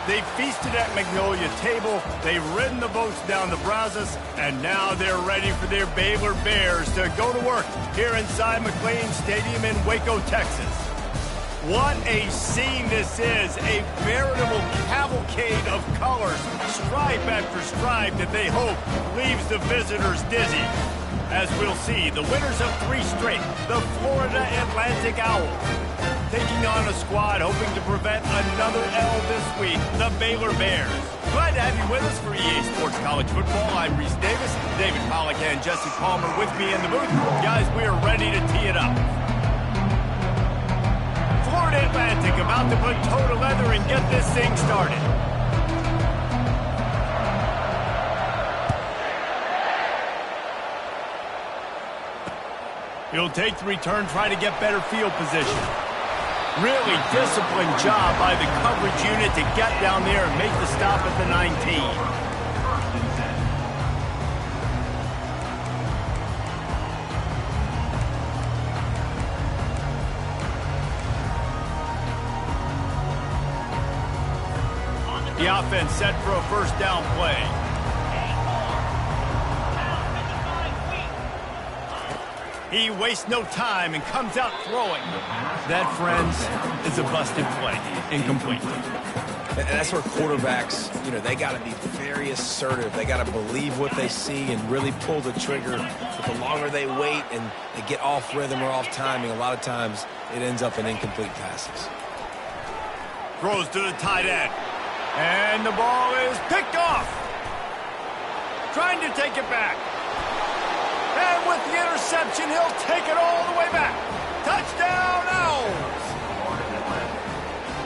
They've feasted at Magnolia Table, they've ridden the boats down the Brazos, and now they're ready for their Baylor Bears to go to work here inside McLean Stadium in Waco, Texas. What a scene this is, a veritable cavalcade of colors, stripe after stripe that they hope leaves the visitors dizzy. As we'll see, the winners of 3 straight, the Florida Atlantic Owls, taking on a squad hoping to prevent another L this week, the Baylor Bears. Glad to have you with us for EA Sports College Football. I'm Reese Davis, David Pollack and Jesse Palmer with me in the booth. Guys, we are ready to tee it up. Florida Atlantic about to put toe to leather and get this thing started. He'll take the return, try to get better field position. Really disciplined job by the coverage unit to get down there and make the stop at the 19. The offense set for a first down play. He wastes no time and comes out throwing. That, friends, is a busted play. Incomplete. And that's where quarterbacks, they got to be very assertive. They got to believe what they see and really pull the trigger. But the longer they wait and they get off rhythm or off timing, a lot of times it ends up in incomplete passes. Throws to the tight end. And the ball is picked off. Trying to take it back. And with the interception, he'll take it all the way back. Touchdown, Owls!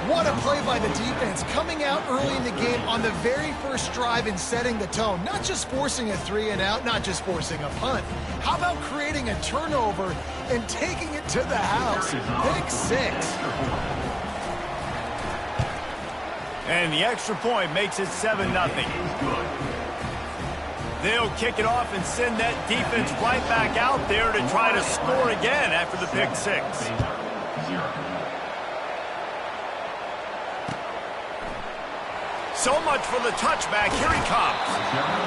What a play by the defense, coming out early in the game on the very first drive and setting the tone. Not just forcing a 3-and-out, not just forcing a punt. How about creating a turnover and taking it to the house? Pick 6. And the extra point makes it 7-0. They'll kick it off and send that defense right back out there to try to score again after the pick 6. So much for the touchback. Here he comes.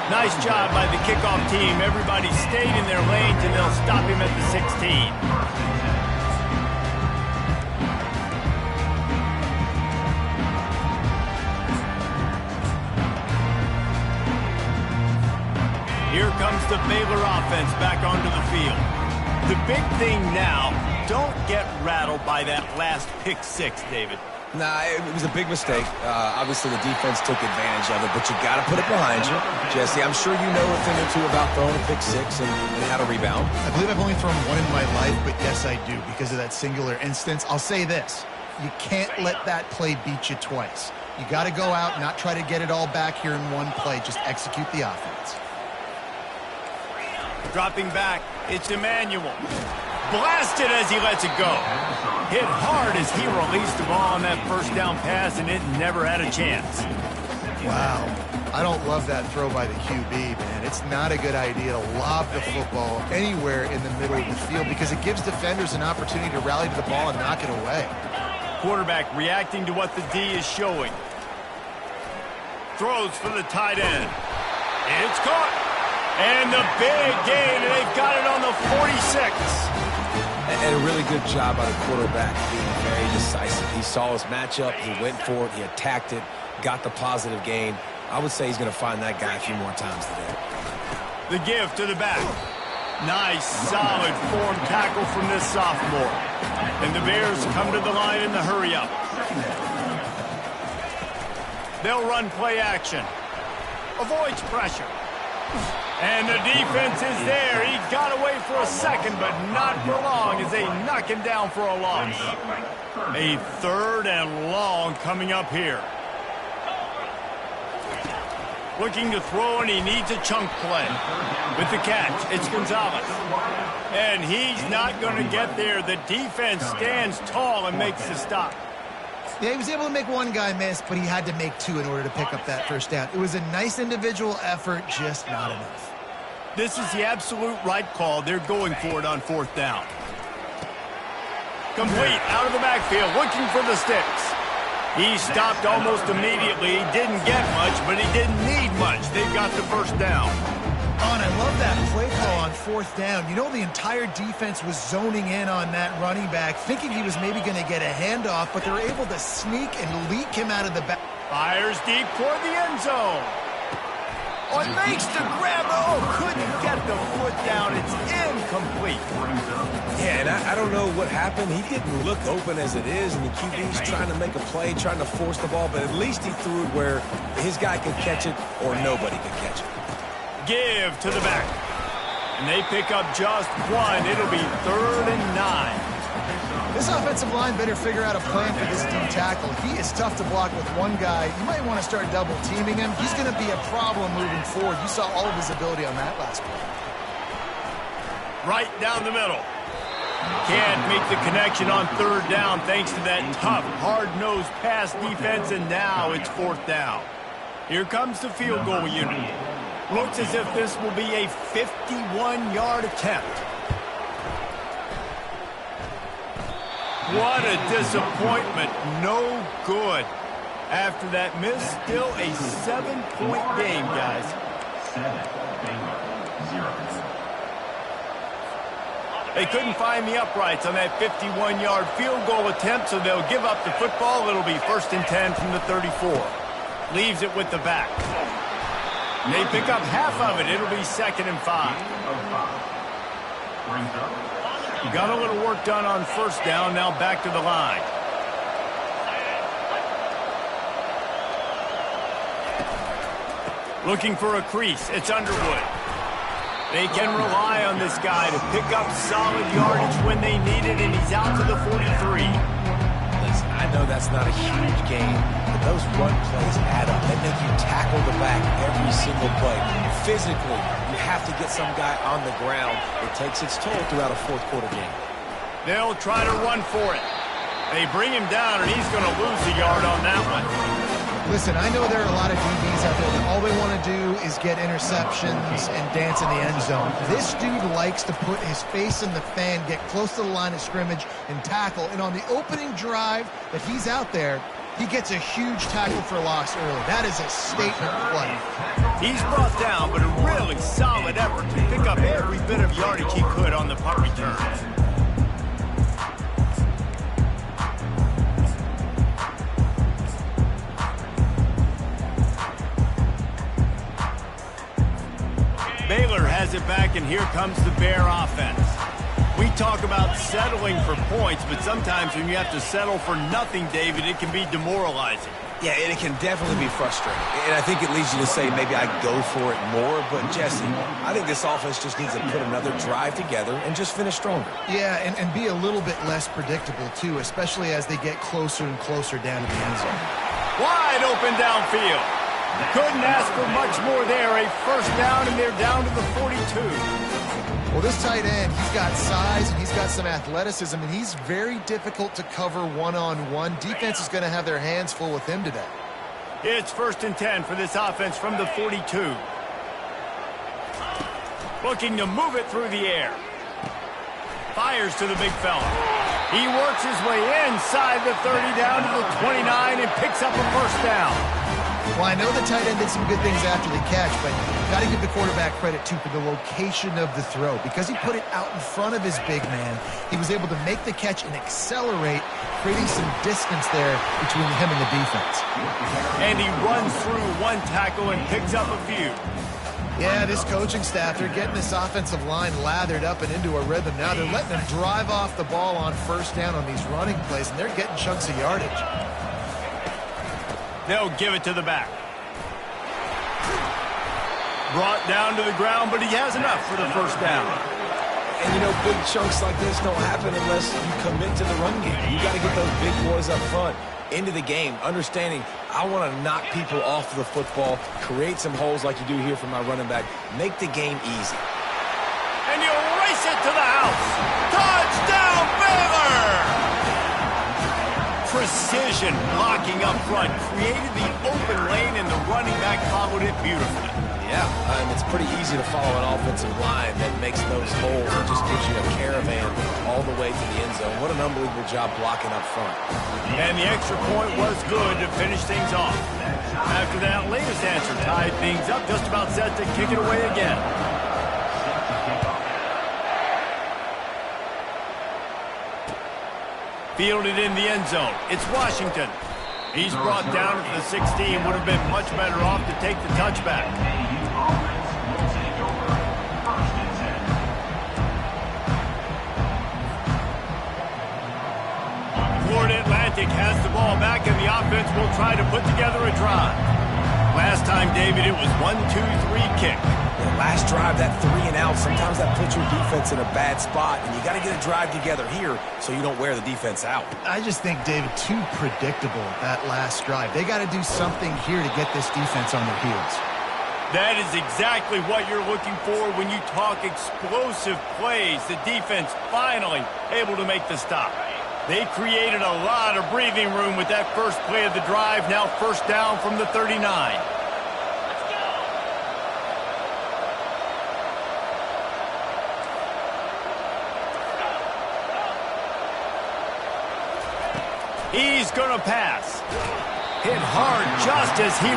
Nice job by the kickoff team. Everybody stayed in their lanes, and they'll stop him at the 16. Here comes the Baylor offense back onto the field. The big thing now, don't get rattled by that last pick 6, David. Nah, it was a big mistake. Obviously, the defense took advantage of it, but you got to put it behind you. Jesse, I'm sure you know a thing or two about throwing a pick 6 and how to rebound. I believe I've only thrown one in my life, but yes, I do, because of that singular instance. I'll say this. You can't let that play beat you twice. You got to go out and not try to get it all back here in one play. Just execute the offense. Dropping back, it's Emmanuel. Blasted as he lets it go. Hit hard as he released the ball on that first down pass, and it never had a chance. Wow. I don't love that throw by the QB, man. It's not a good idea to lob the football anywhere in the middle of the field because it gives defenders an opportunity to rally to the ball and knock it away. Quarterback reacting to what the D is showing. Throws for the tight end. It's caught. And the big gain, and they've got it on the 46. And a really good job by the quarterback being very decisive. He saw his matchup, he went for it, he attacked it, got the positive gain. I would say he's going to find that guy a few more times today. The give to the back. Nice, solid form tackle from this sophomore. And the Bears come to the line in the hurry-up. They'll run play action. Avoids pressure. And the defense is there. He got away for a second, but not for long as they knock him down for a loss. A 3rd and long coming up here. Looking to throw, and he needs a chunk play. With the catch, it's Gonzalez. And he's not going to get there. The defense stands tall and makes the stop. Yeah, he was able to make one guy miss, but he had to make 2 in order to pick up that first down. It was a nice individual effort, just not enough. This is the absolute right call. They're going for it on 4th down. Complete out of the backfield, looking for the sticks. He stopped almost immediately. He didn't get much, but he didn't need much. They've got the first down. Oh, and I love that play call on fourth down. You know, the entire defense was zoning in on that running back, thinking he was maybe going to get a handoff, but they're able to sneak and leak him out of the back. Fires deep toward the end zone. Oh, it makes the grab. Oh, couldn't get the foot down. It's incomplete. Yeah, and I don't know what happened. He didn't look open as it is, and the QB's trying to make a play, trying to force the ball, but at least he threw it where his guy could catch it or nobody could catch it. Give to the back. And they pick up just one. It'll be 3rd and 9. This offensive line better figure out a plan for this D tackle. He is tough to block with one guy. You might want to start double teaming him. He's going to be a problem moving forward. You saw all of his ability on that last play. Right down the middle. Can't make the connection on 3rd down thanks to that tough, hard-nosed pass defense, and now it's 4th down. Here comes the field goal unit. Looks as if this will be a 51-yard attempt. What a disappointment. No good. After that miss, still a 7-point game, guys. 7-0. They couldn't find the uprights on that 51-yard field goal attempt, so they'll give up the football. It'll be 1st and 10 from the 34. Leaves it with the back. They pick up half of it. It'll be 2nd and 5. Got a little work done on 1st down. Now back to the line. Looking for a crease. It's Underwood. They can rely on this guy to pick up solid yardage when they need it, and he's out to the 43. Listen, I know that's not a huge game, but those run plays add up. They make you tackle the back every single play. Physically, you have to get some guy on the ground. It takes its toll throughout a 4th quarter game. They'll try to run for it. They bring him down, and he's going to lose a yard on that one. Listen, I know there are a lot of DBs out there that all they want to do is get interceptions and dance in the end zone. This dude likes to put his face in the fan, get close to the line of scrimmage, and tackle. And on the opening drive that he's out there, he gets a huge tackle for loss early. That is a statement play. He's brought down, but a really solid effort to pick up every bit of yardage he could on the punt returns. Baylor has it back, and here comes the Bear offense. We talk about settling for points, but sometimes when you have to settle for nothing, David, it can be demoralizing. Yeah, and it can definitely be frustrating. And I think it leads you to say maybe I go for it more. But, Jesse, I think this offense just needs to put another drive together and just finish stronger. Yeah, and be a little bit less predictable, too, especially as they get closer and closer down to the end zone. Wide open downfield. Couldn't ask for much more there. A 1st down, and they're down to the 42. Well, this tight end, he's got size, and he's got some athleticism, and he's very difficult to cover one-on-one. Defense is going to have their hands full with him today. It's 1st and 10 for this offense from the 42. Looking to move it through the air. Fires to the big fella. He works his way inside the 30 down to the 29 and picks up a 1st down. Well, I know the tight end did some good things after the catch, but you've got to give the quarterback credit, too, for the location of the throw. Because he put it out in front of his big man, he was able to make the catch and accelerate, creating some distance there between him and the defense. And he runs through one tackle and picks up a few. Yeah, this coaching staff, they're getting this offensive line lathered up and into a rhythm now. They're letting them drive off the ball on 1st down on these running plays, and they're getting chunks of yardage. They'll give it to the back. Brought down to the ground, but he has enough for the 1st down. And, you know, big chunks like this don't happen unless you commit to the run game. You got to get those big boys up front into the game, understanding I want to knock people off the football, create some holes like you do here for my running back, make the game easy. And you race it to the house. Touchdown, Baylor! Precision blocking up front created the open lane, and the running back followed it beautifully. Yeah, and it's pretty easy to follow an offensive line that makes those holes and just gives you a caravan all all the way to the end zone. What an unbelievable job blocking up front. And the extra point was good to finish things off. After that latest answer tied things up, just about set to kick it away again. Fielded in the end zone. It's Washington. He's brought down at the 16. Would have been much better off to take the touchback. Florida Atlantic has the ball back, and the offense will try to put together a drive. Last time, David, it was 1-2-3 kick. The last drive, that 3 and out, sometimes that puts your defense in a bad spot, and you got to get a drive together here so you don't wear the defense out. I just think, David, too predictable, that last drive. They got to do something here to get this defense on their heels. That is exactly what you're looking for when you talk explosive plays. The defense finally able to make the stop. They created a lot of breathing room with that first play of the drive. Now first down from the 39. He's going to pass. Hit hard just as he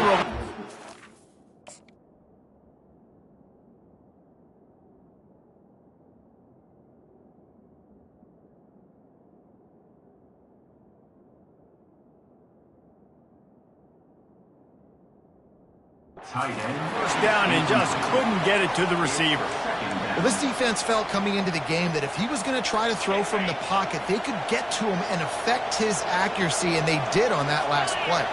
first down and just couldn't get it to the receiver. Well, this defense felt coming into the game that if he was going to try to throw from the pocket, they could get to him and affect his accuracy, and they did on that last play.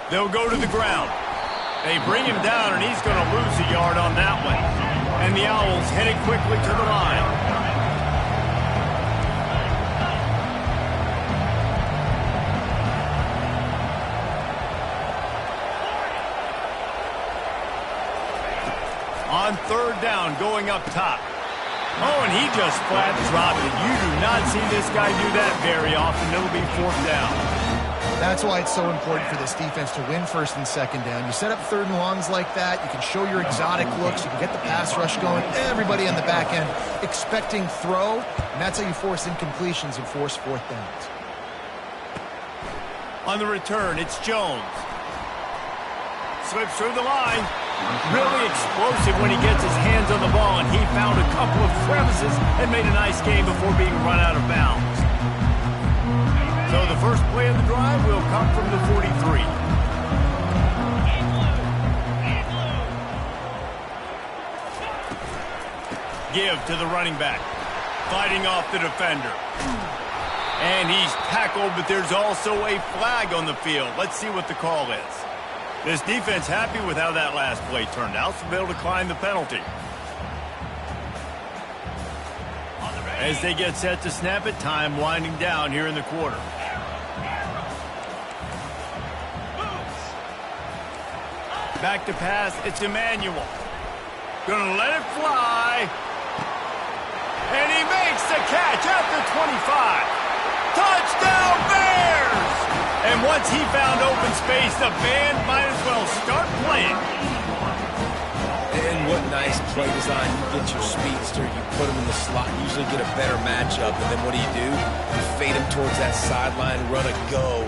They'll go to the ground. They bring him down, and he's going to lose a yard on that one. And the Owls headed quickly to the line. On third down, going up top. Oh, and he just flat dropped it. You do not see this guy do that very often. It'll be fourth down. That's why it's so important for this defense to win first and second down. You set up third and longs like that. You can show your exotic looks. You can get the pass rush going. Everybody on the back end expecting throw, and that's how you force incompletions and force fourth downs. On the return, it's Jones. Slips through the line. Really explosive when he gets his hands on the ball, and he found a couple of crevices and made a nice game before being run out of bounds. So the first play of the drive will come from the 43. Give to the running back. Fighting off the defender. And he's tackled, but there's also a flag on the field. Let's see what the call is. This defense happy with how that last play turned out, so they'll decline the penalty. As they get set to snap it, time winding down here in the quarter. Back to pass, it's Emmanuel. Gonna let it fly. And he makes the catch at the 25. Touchdown Bears! And once he found open space, the band might as well start playing. And what nice play design. You get your speedster, you put him in the slot, usually get a better matchup, and then what do? You fade him towards that sideline, run a go.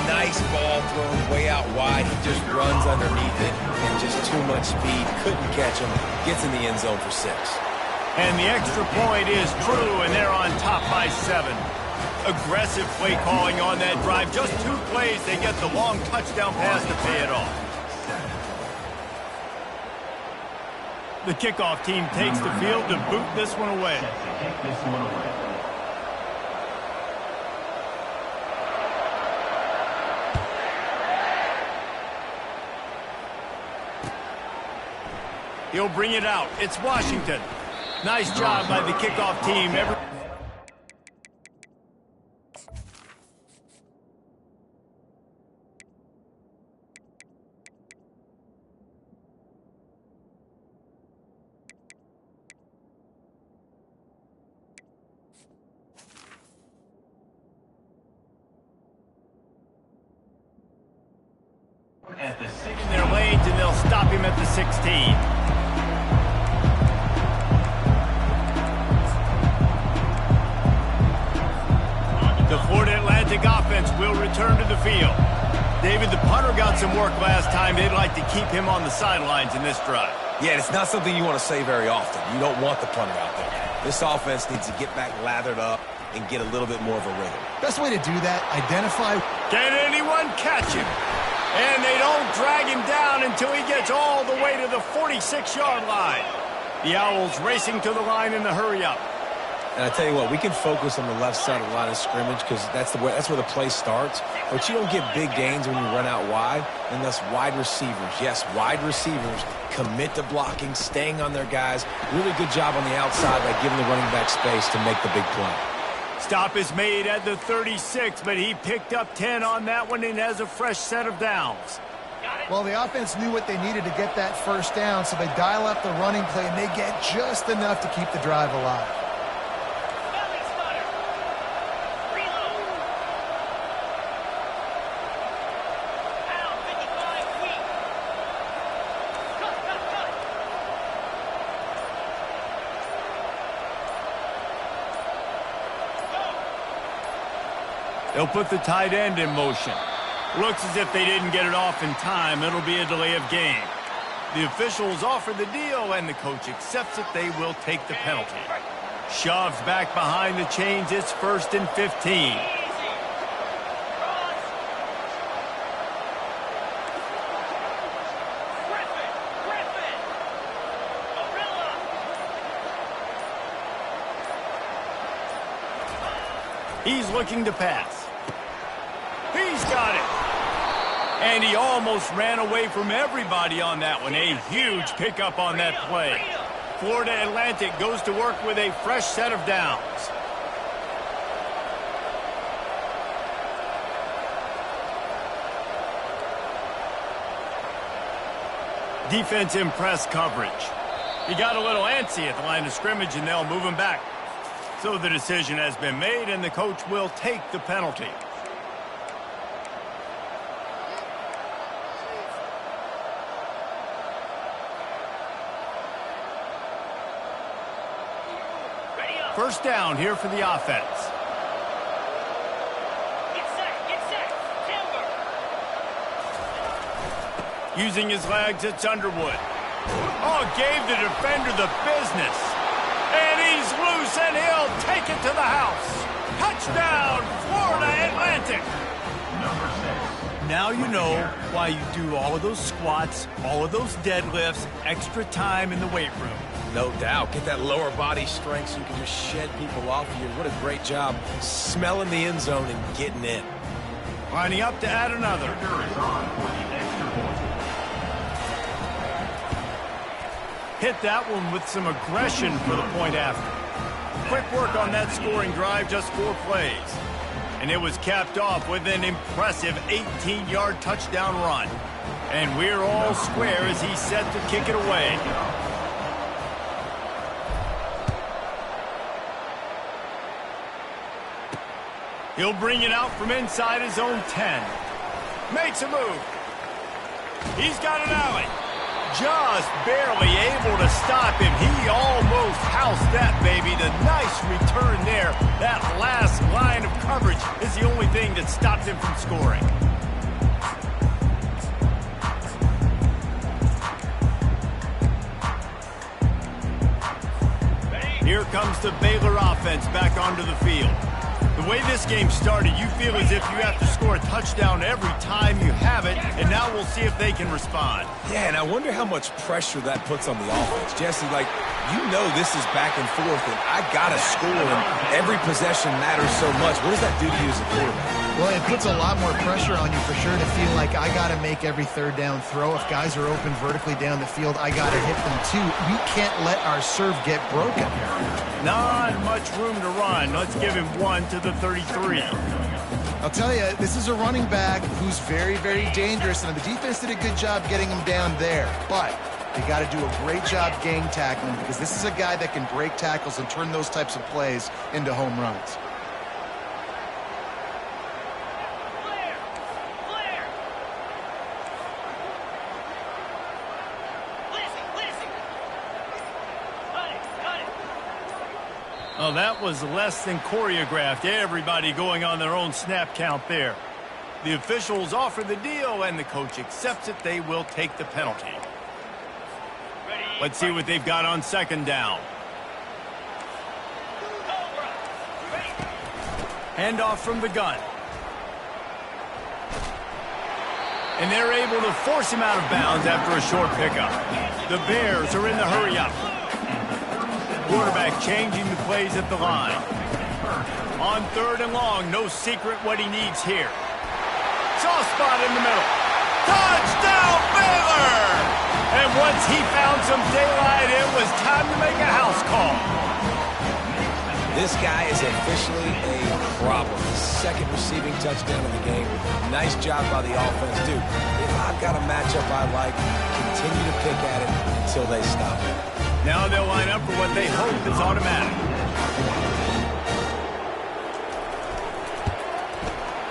Nice ball thrown way out wide. He just runs underneath it, and just too much speed. Couldn't catch him. Gets in the end zone for 6. And the extra point is true, and they're on top by 7. Aggressive play calling on that drive. Just 2 plays, they get the long touchdown pass to pay it off. The kickoff team takes the field to boot this one away. He'll bring it out. It's Washington. Nice job by the kickoff team. At the 6 in their lane. gains, and they'll stop him at the 16. The Florida Atlantic offense will return to the field. David, the punter got some work last time. They'd like to keep him on the sidelines in this drive. Yeah, it's not something you want to say very often. You don't want the punter out there. This offense needs to get back lathered up and get a little bit more of a rhythm. Best way to do that, identify. Can anyone catch him? And they don't drag him down until he gets all the way to the 46-yard line. The Owls racing to the line in the hurry-up. And I tell you what, we can focus on the left side of the line of scrimmage because that's where the play starts. But you don't get big gains when you run out wide unless wide receivers, yes, wide receivers, commit to blocking, staying on their guys. Really good job on the outside by giving the running back space to make the big play. Stop is made at the 36, but he picked up 10 on that one and has a fresh set of downs. Well, the offense knew what they needed to get that first down, so they dial up the running play, and they get just enough to keep the drive alive. They'll put the tight end in motion. Looks as if they didn't get it off in time. It'll be a delay of game. The officials offer the deal, and the coach accepts it. They will take the penalty. Shoves back behind the chains. It's 1st and 15. He's looking to pass. He's got it. And he almost ran away from everybody on that one. A huge pickup on that play. Florida Atlantic goes to work with a fresh set of downs. Defense in press coverage. He got a little antsy at the line of scrimmage, and they'll move him back. So the decision has been made, and the coach will take the penalty. First down here for the offense. Get set, Timber. Using his legs, it's Underwood. Oh, gave the defender the business. And he's loose, and he'll take it to the house. Touchdown, Florida Atlantic. Now you know why you do all of those squats, all of those deadlifts, extra time in the weight room. No doubt. Get that lower body strength so you can just shed people off of you. What a great job smelling the end zone and getting in. Lining up to add another. Hit that one with some aggression for the point after. Quick work on that scoring drive, just 4 plays. And it was capped off with an impressive 18-yard touchdown run. And we're all square as he's set to kick it away. He'll bring it out from inside his own 10. Makes a move. He's got an alley. Just barely able to stop him. He almost housed that baby. The nice return there. That last line of coverage is the only thing that stopped him from scoring. Here comes the Baylor offense back onto the field. The way this game started, you feel as if you have to score a touchdown every time you have it, and now we'll see if they can respond. Yeah, and I wonder how much pressure that puts on the offense. Jesse, like, you know this is back and forth, and I got to score, and every possession matters so much. What does that do to you as a quarterback? Well, it puts a lot more pressure on you for sure to feel like I got to make every third down throw. If guys are open vertically down the field, I got to hit them too. We can't let our serve get broken. Not much room to run. Let's give him one to the 33. I'll tell you, this is a running back who's very, very dangerous, and the defense did a good job getting him down there. But they got to do a great job gang tackling because this is a guy that can break tackles and turn those types of plays into home runs. Oh, that was less than choreographed. Everybody going on their own snap count there. The officials offer the deal, and the coach accepts it. They will take the penalty. Let's see what they've got on second down. Handoff from the gun. And they're able to force him out of bounds after a short pickup. The Bears are in the hurry-up. Quarterback changing the plays at the line. On third and long, no secret what he needs here. Soft spot in the middle. Touchdown, Baylor! And once he found some daylight, it was time to make a house call. This guy is officially a problem. Second receiving touchdown of the game. Nice job by the offense, dude. If I've got a matchup I like, continue to pick at it until they stop it. Now they'll line up for what they hope is automatic.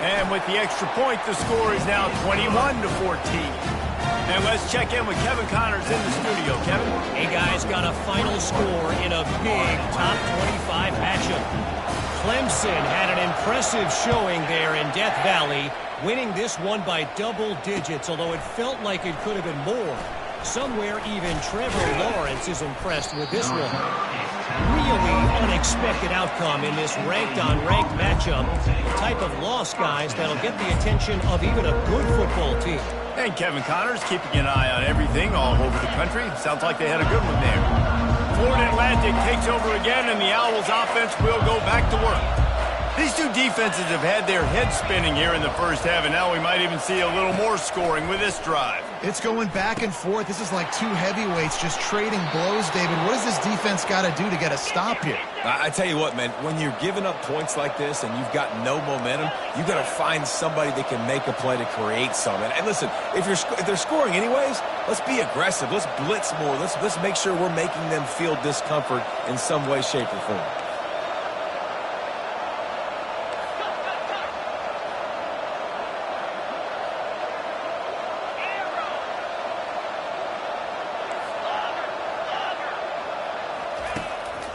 And with the extra point, the score is now 21-14. And let's check in with Kevin Connors in the studio. Kevin? Hey, guys, got a final score in a big top 25 matchup. Clemson had an impressive showing there in Death Valley, winning this one by double digits, although it felt like it could have been more. Somewhere even Trevor Lawrence is impressed with this one. Really unexpected outcome in this ranked-on-ranked matchup. The type of loss, guys, that'll get the attention of even a good football team. And Kevin Connors keeping an eye on everything all over the country. Sounds like they had a good one there. Florida Atlantic takes over again, and the Owls offense will go back to work. These two defenses have had their heads spinning here in the first half, and now we might even see a little more scoring with this drive. It's going back and forth. This is like two heavyweights just trading blows, David. What does this defense got to do to get a stop here? I tell you what, man, when you're giving up points like this and you've got no momentum, you've got to find somebody that can make a play to create something. And listen, if they're scoring anyways, let's be aggressive. Let's blitz more. Let's make sure we're making them feel discomfort in some way, shape, or form.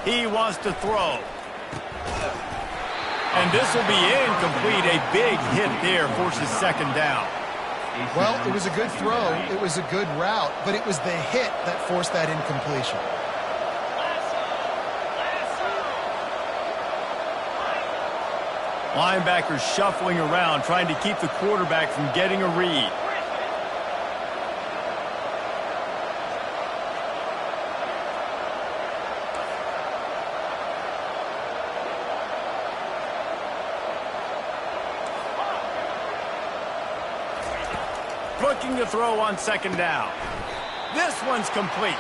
He wants to throw. And this will be incomplete. A big hit there forces second down. Well, it was a good throw. It was a good route, but it was the hit that forced that incompletion. Linebackers shuffling around, trying to keep the quarterback from getting a read. Looking to throw on second down. This one's complete.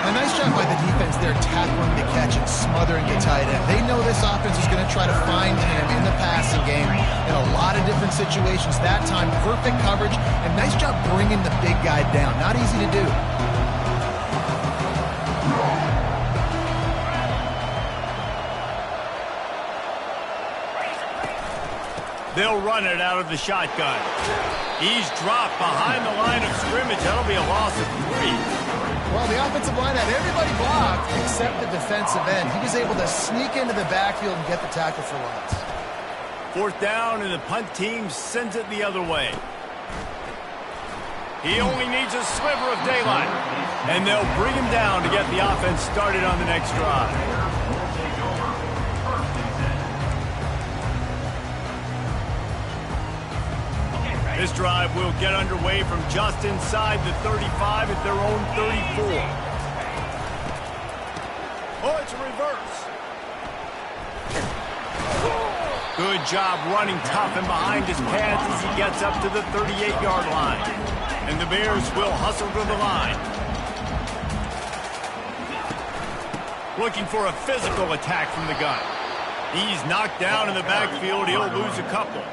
A nice job by the defense there, tackling the catch and smothering the tight end. They know this offense is going to try to find him in the passing game in a lot of different situations. That time, perfect coverage, and nice job bringing the big guy down. Not easy to do. They'll run it out of the shotgun. He's dropped behind the line of scrimmage. That'll be a loss of 3. Well, the offensive line had everybody blocked except the defensive end. He was able to sneak into the backfield and get the tackle for loss. Fourth down, and the punt team sends it the other way. He only needs a sliver of daylight. And they'll bring him down to get the offense started on the next drive. This drive will get underway from just inside the 35 at their own 34. Oh, it's a reverse. Good job running tough and behind his pads as he gets up to the 38-yard line. And the Bears will hustle to the line. Looking for a physical attack from the gun. He's knocked down in the backfield. He'll lose a couple.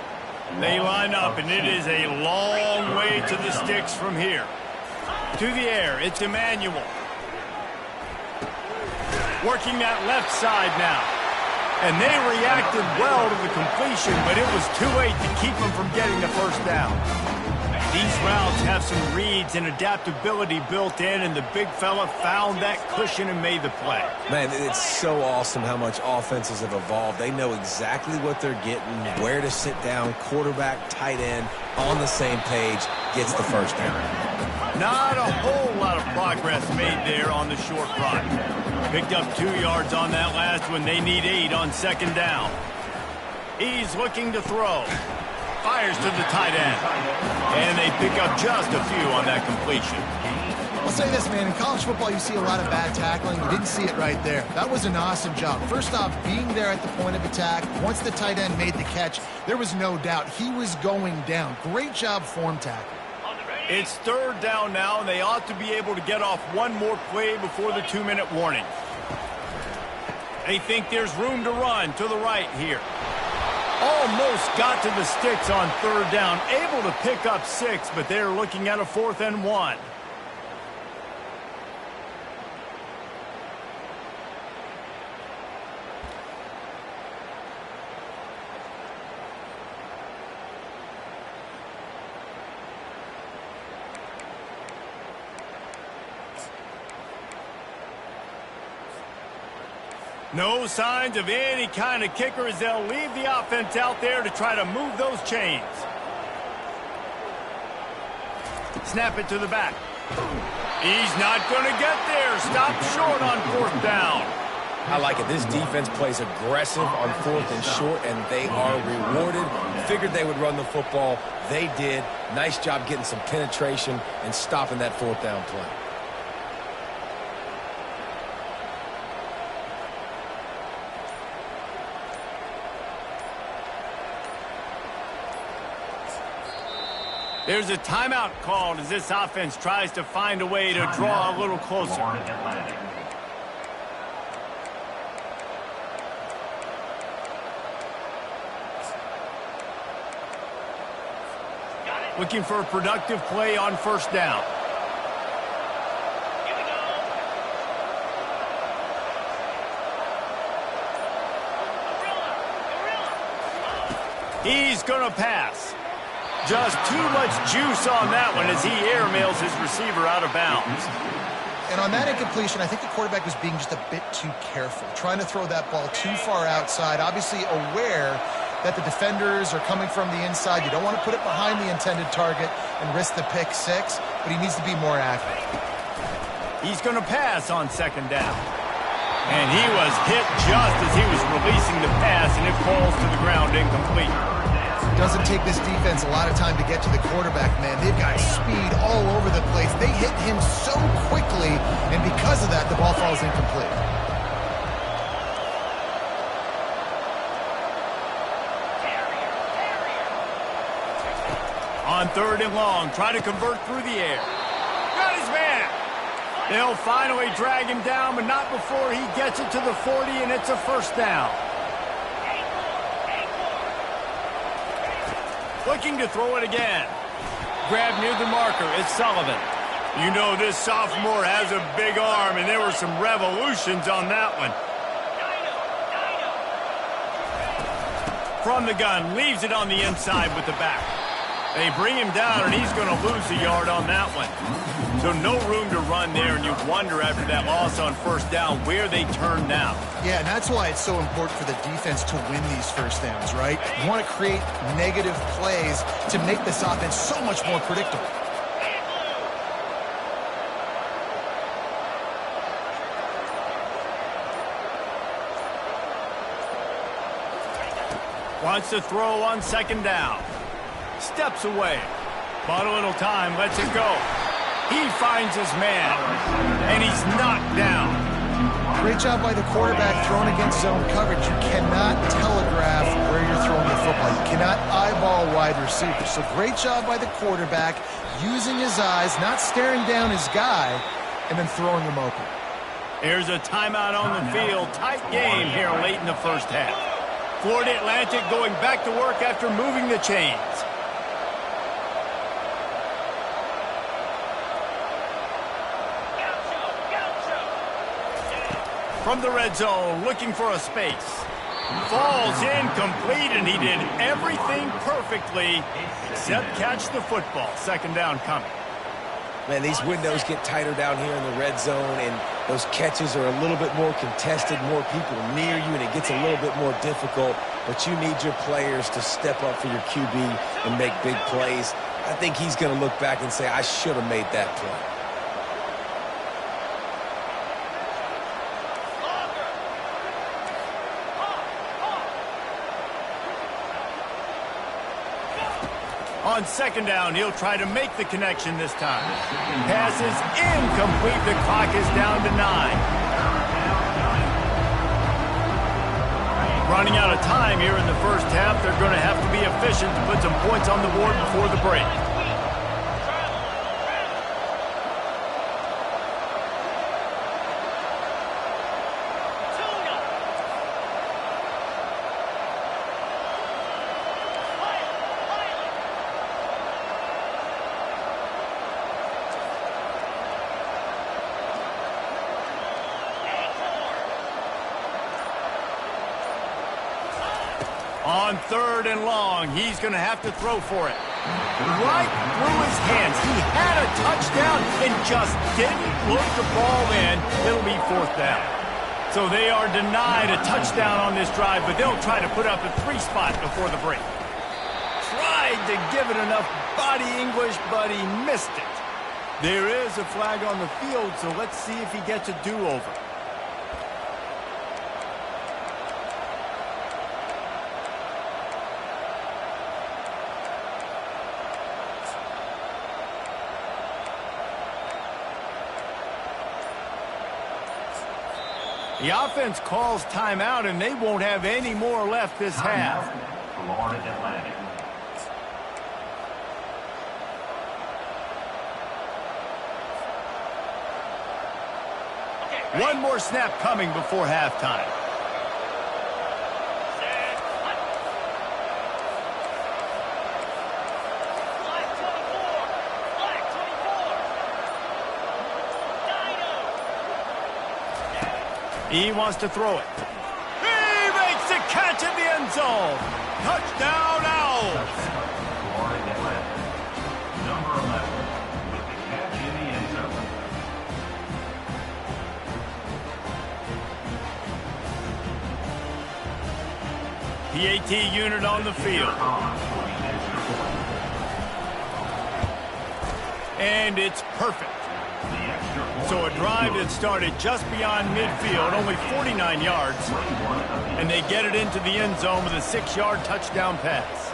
They line up, and it is a long way to the sticks from here. To the air, it's Emmanuel. Working that left side now. And they reacted well to the completion, but it was too late to keep them from getting the first down. These routes have some reads and adaptability built in, and the big fella found that cushion and made the play. Man, it's so awesome how much offenses have evolved. They know exactly what they're getting, where to sit down, quarterback, tight end, on the same page, gets the first down. Not a whole lot of progress made there on the short run. Picked up 2 yards on that last one. They need 8 on second down. He's looking to throw. Fires to the tight end. And they pick up just a few on that completion. I'll say this, man. In college football, you see a lot of bad tackling. You didn't see it right there. That was an awesome job. First off, being there at the point of attack. Once the tight end made the catch, there was no doubt he was going down. Great job form tackle. It's third down now, and they ought to be able to get off one more play before the 2-minute warning. They think there's room to run to the right here. Almost got to the sticks on third down. Able to pick up 6, but they're looking at a 4th and 1. No signs of any kind of kicker as they'll leave the offense out there to try to move those chains. Snap it to the back. He's not going to get there. Stop short on 4th down. I like it. This defense plays aggressive on 4th and short, and they are rewarded. Figured they would run the football. They did. Nice job getting some penetration and stopping that 4th down play. There's a timeout called as this offense tries to find a way to draw a little closer. Looking for a productive play on first down. Here we go. He's going to pass. Just too much juice on that one as he airmails his receiver out of bounds. And on that incompletion, I think the quarterback was being just a bit too careful, trying to throw that ball too far outside, obviously aware that the defenders are coming from the inside. You don't want to put it behind the intended target and risk the pick 6, but he needs to be more accurate. He's going to pass on second down. And he was hit just as he was releasing the pass, and it falls to the ground incomplete. Doesn't take this defense a lot of time to get to the quarterback, man. They've got speed all over the place. They hit him so quickly, and because of that, the ball falls incomplete. On 3rd and long, try to convert through the air. Got his man. They'll finally drag him down, but not before he gets it to the 40, and it's a first down. Looking to throw it again. Grab near the marker. It's Sullivan. You know this sophomore has a big arm, and there were some revolutions on that one. From the gun, leaves it on the inside with the back. They bring him down, and he's going to lose a yard on that one. So no room to run there, and you wonder after that loss on first down where they turn now. Yeah, and that's why it's so important for the defense to win these first downs, right? You want to create negative plays to make this offense so much more predictable. Wants to throw on second down. Steps away. Bought a little time, lets it go. He finds his man, and he's knocked down. Great job by the quarterback throwing against zone coverage. You cannot telegraph where you're throwing the football. You cannot eyeball wide receivers. So great job by the quarterback using his eyes, not staring down his guy, and then throwing him open. There's a timeout on the field. Tight game here late in the first half. Florida Atlantic going back to work after moving the chains. From the red zone, looking for a space. Falls incomplete, and he did everything perfectly except catch the football. Second down coming. Man, these windows get tighter down here in the red zone, and those catches are a little bit more contested, more people near you, and it gets a little bit more difficult. But you need your players to step up for your QB and make big plays. I think he's going to look back and say, I should have made that play. On second down, he'll try to make the connection this time. Pass is incomplete. The clock is down to 9. Running out of time here in the first half. They're going to have to be efficient to put some points on the board before the break. On third and long, he's going to have to throw for it. Right through his hands. He had a touchdown and just didn't look the ball in. It'll be fourth down. So they are denied a touchdown on this drive, but they'll try to put up a 3 spot before the break. Tried to give it enough body English, but he missed it. There is a flag on the field, so let's see if he gets a do-over. The offense calls timeout, and they won't have any more left this half. Florida Atlantic. One more snap coming before halftime. He wants to throw it. He makes the catch in the end zone. Touchdown, Owls. Florida Atlantic. Number 11 with the catch in the end zone. PAT unit on the field. And it's perfect. So a drive that started just beyond midfield, only 49 yards, and they get it into the end zone with a 6-yard touchdown pass.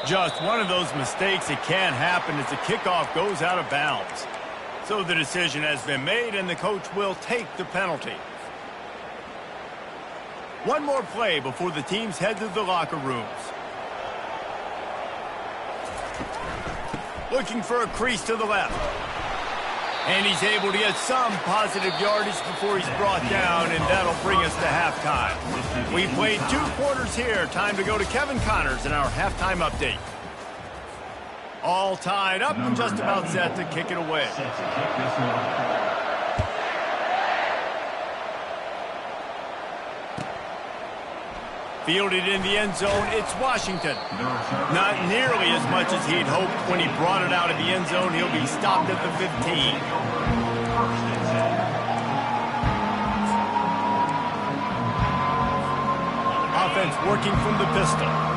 Just one of those mistakes that can happen as the kickoff goes out of bounds. So the decision has been made, and the coach will take the penalty. One more play before the teams head to the locker rooms. Looking for a crease to the left. And he's able to get some positive yardage before he's brought down, and that'll bring us to halftime. We played 2 quarters here. Time to go to Kevin Connors in our halftime update. All tied up and just about set to kick it away. Fielded in the end zone, it's Washington. Not nearly as much as he'd hoped when he brought it out of the end zone. He'll be stopped at the 15. Offense working from the pistol.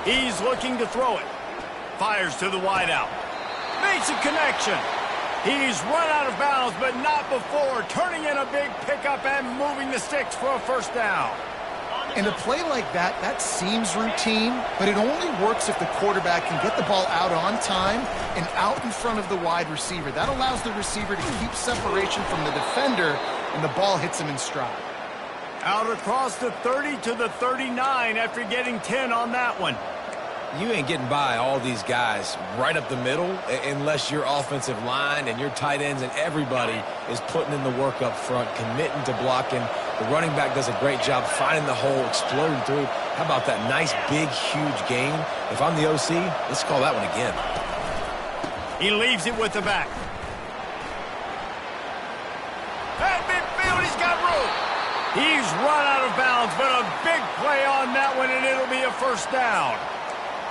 He's looking to throw it. Fires to the wideout. Makes a connection. He's run out of bounds, but not before. Turning in a big pickup and moving the sticks for a first down. In a play like that, that seems routine, but it only works if the quarterback can get the ball out on time and out in front of the wide receiver. That allows the receiver to keep separation from the defender, and the ball hits him in stride. Out across the 30 to the 39 after getting 10 on that one. You ain't getting by all these guys right up the middle unless your offensive line and your tight ends and everybody is putting in the work up front, committing to blocking The running back does a great job finding the hole, exploding through. How about that nice, big, huge gain? If I'm the OC, let's call that one again. He leaves it with the back. At midfield, he's got room. He's run out of bounds, but a big play on that one, and it'll be a first down.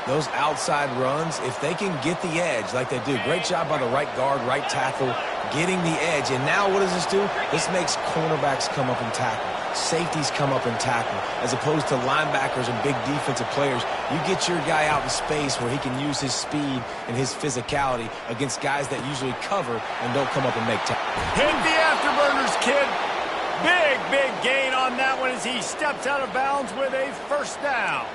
Those outside runs, if they can get the edge like they do, great job by the right guard, right tackle, getting the edge. And now what does this do? This makes cornerbacks come up and tackle. Safeties come up and tackle. As opposed to linebackers and big defensive players, you get your guy out in space where he can use his speed and his physicality against guys that usually cover and don't come up and make tackles. Hit the afterburners, kid. Big gain on that one as he steps out of bounds with a first down.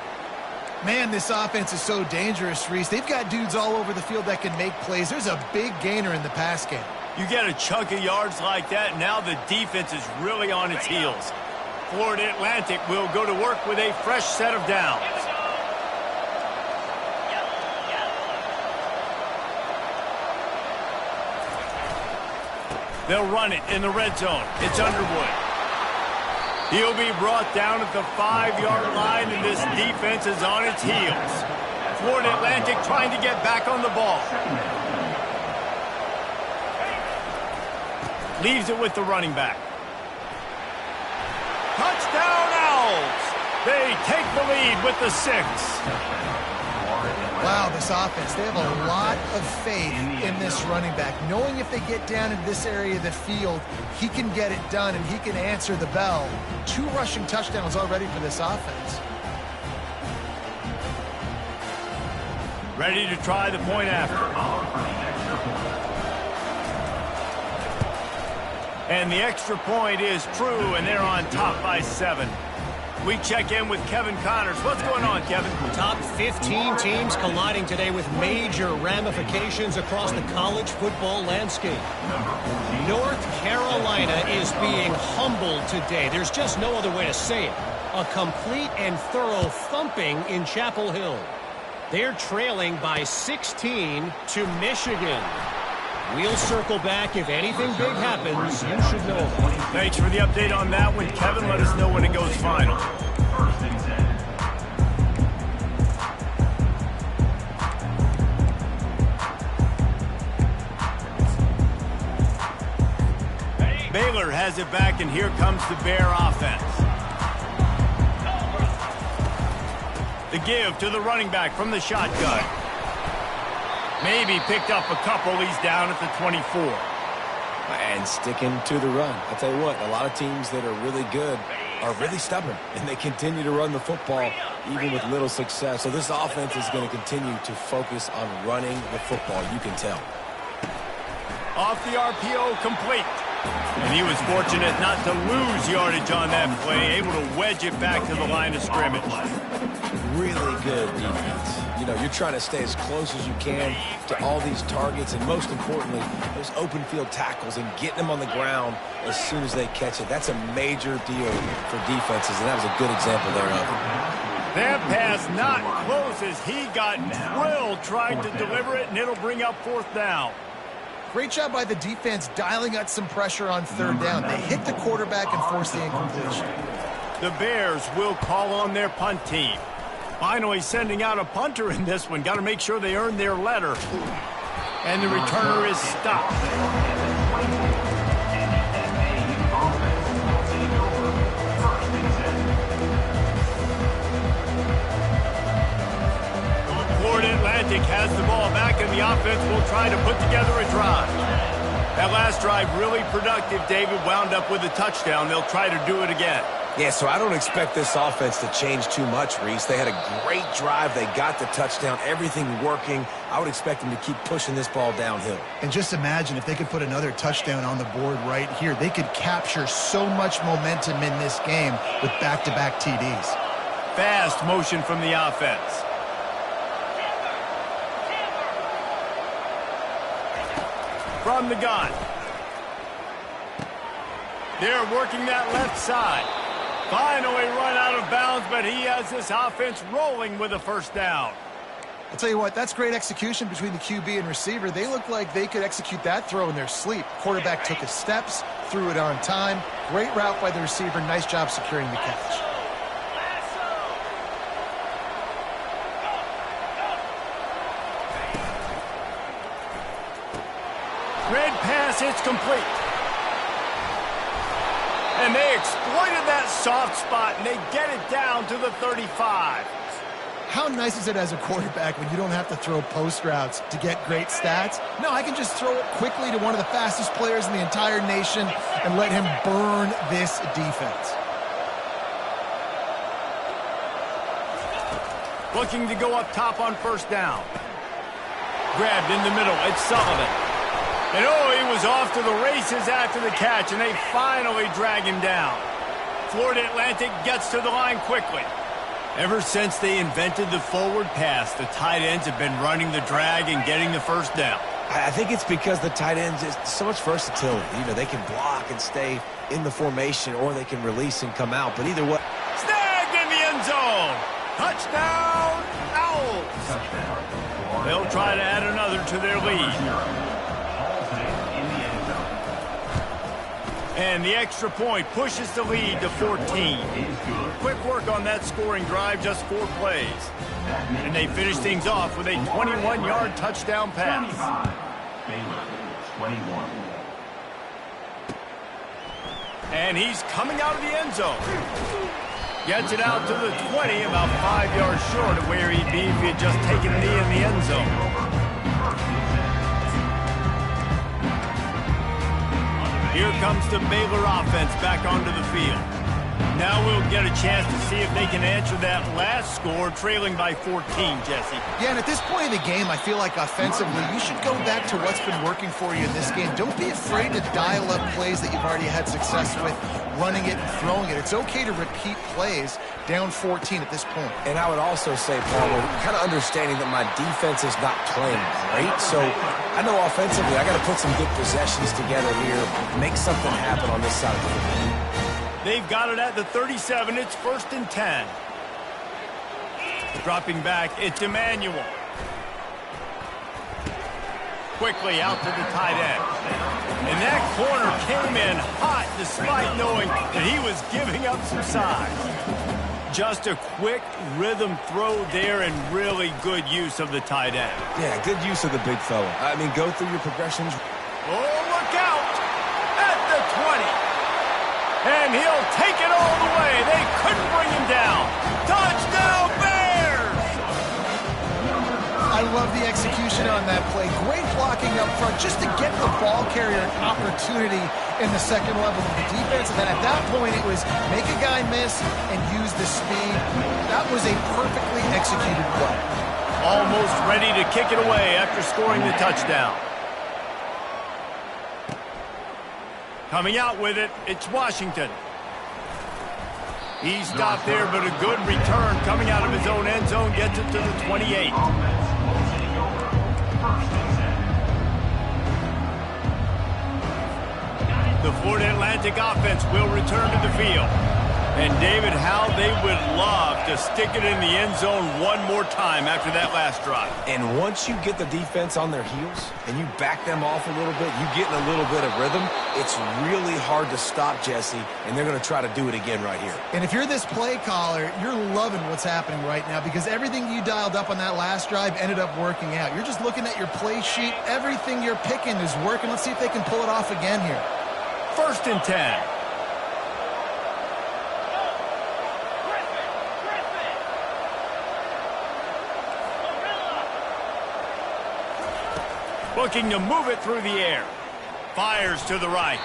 Man, this offense is so dangerous, Reese. They've got dudes all over the field that can make plays. There's a big gainer in the pass game. You get a chunk of yards like that, now the defense is really on its heels. Florida Atlantic will go to work with a fresh set of downs. They'll run it in the red zone. It's Underwood. He'll be brought down at the 5-yard line, and this defense is on its heels. Florida Atlantic trying to get back on the ball. Leaves it with the running back. Touchdown Owls! They take the lead with the 6. Wow, this offense, they have a lot of faith in this running back, knowing if they get down in this area of the field, he can get it done and he can answer the bell. 2 rushing touchdowns already for this offense. Ready to try the point after. And the extra point is true, and they're on top by 7. We check in with Kevin Connors. What's going on, Kevin? Top 15 teams colliding today with major ramifications across the college football landscape. North Carolina is being humbled today. There's just no other way to say it. A complete and thorough thumping in Chapel Hill. They're trailing by 16 to Michigan. We'll circle back. If anything big happens, you should know. Thanks for the update on that one, Kevin. Let us know when it goes final. Baylor has it back, and here comes the Bear offense. The give to the running back from the shotgun. Maybe picked up a couple. He's down at the 24. And sticking to the run. I'll tell you what, a lot of teams that are really good are really stubborn, and they continue to run the football even with little success. So this offense is going to continue to focus on running the football, you can tell. Off the RPO, complete. And he was fortunate not to lose yardage on that play, able to wedge it back to the line of scrimmage. Really good defense. You know, you're trying to stay as close as you can to all these targets, and most importantly, those open field tackles and getting them on the ground as soon as they catch it. That's a major deal for defenses, and that was a good example thereof. That pass not close as he got drilled trying to deliver it, and it'll bring up 4th down. Great job by the defense dialing up some pressure on 3rd down. They hit the quarterback and forced the incompletion. The Bears will call on their punt team. Finally sending out a punter in this one. Got to make sure they earn their letter. And the returner is stopped. Florida Atlantic has the ball back, and the offense will try to put together a drive. That last drive really productive. David wound up with a touchdown. They'll try to do it again. Yeah, so I don't expect this offense to change too much, Reese. They had a great drive. They got the touchdown, everything working. I would expect them to keep pushing this ball downhill. And just imagine if they could put another touchdown on the board right here. They could capture so much momentum in this game with back-to-back TDs. Fast motion from the offense. From the gun. They're working that left side. Finally run out of bounds, but he has this offense rolling with a first down. I'll tell you what, that's great execution between the QB and receiver. They look like they could execute that throw in their sleep. Quarterback took his steps, threw it on time. Great route by the receiver. Nice job securing the catch. Red pass, it's complete. And they exploited that soft spot, and they get it down to the 35. How nice is it as a quarterback when you don't have to throw post routes to get great stats? No, I can just throw it quickly to one of the fastest players in the entire nation and let him burn this defense. Looking to go up top on first down. Grabbed in the middle, it's Sullivan. And oh, he was off to the races after the catch, and they finally drag him down. Florida Atlantic gets to the line quickly. Ever since they invented the forward pass, the tight ends have been running the drag and getting the first down. I think it's because the tight ends is so much versatility. You know, they can block and stay in the formation, or they can release and come out. But either way, Snagged in the end zone. Touchdown, Owls. Touchdown. They'll try to add another to their lead. And the extra point pushes the lead to 14. Quick work on that scoring drive, just 4 plays. And they finish things off with a 21-yard touchdown pass. 21. And he's coming out of the end zone. Gets it out to the 20, about 5 yards short of where he'd be if he had just taken a knee in the end zone. Here comes the Baylor offense back onto the field. Now we'll get a chance to see if they can answer that last score, trailing by 14, Jesse. Yeah, and at this point of the game, I feel like offensively, you should go back to what's been working for you in this game. Don't be afraid to dial up plays that you've already had success with, running it and throwing it. It's okay to repeat plays down 14 at this point. and I would also say, Palmer, kind of understanding that my defense is not playing great. So I know offensively I got to put some good possessions together here, make something happen on this side of the field. They've got it at the 37. It's 1st and 10. Dropping back, it's Emmanuel. Quickly out to the tight end. And that corner came in hot despite knowing that he was giving up some size. Just a quick rhythm throw there and really good use of the tight end. Yeah, good use of the big fella. I mean, go through your progressions. Oh, look out! At the 20. And he'll take it all the way. They couldn't bring him down. Touchdown, Bears! I love the execution on that play. Great blocking up front just to get the ball carrier an opportunity in the second level of the defense. And then at that point, it was make a guy miss and use the speed. That was a perfectly executed play. Almost ready to kick it away after scoring the touchdown. Coming out with it, it's Washington. He stopped there, but a good return coming out of his own end zone gets it to the 28. The Florida Atlantic offense will return to the field. And David, how they would love to stick it in the end zone one more time after that last drive. And once you get the defense on their heels and you back them off a little bit, you get in a little bit of rhythm, it's really hard to stop, Jesse, and they're going to try to do it again right here. And if you're this play caller, you're loving what's happening right now because everything you dialed up on that last drive ended up working out. You're just looking at your play sheet. Everything you're picking is working. Let's see if they can pull it off again here. 1st and 10. Looking to move it through the air. Fires to the right.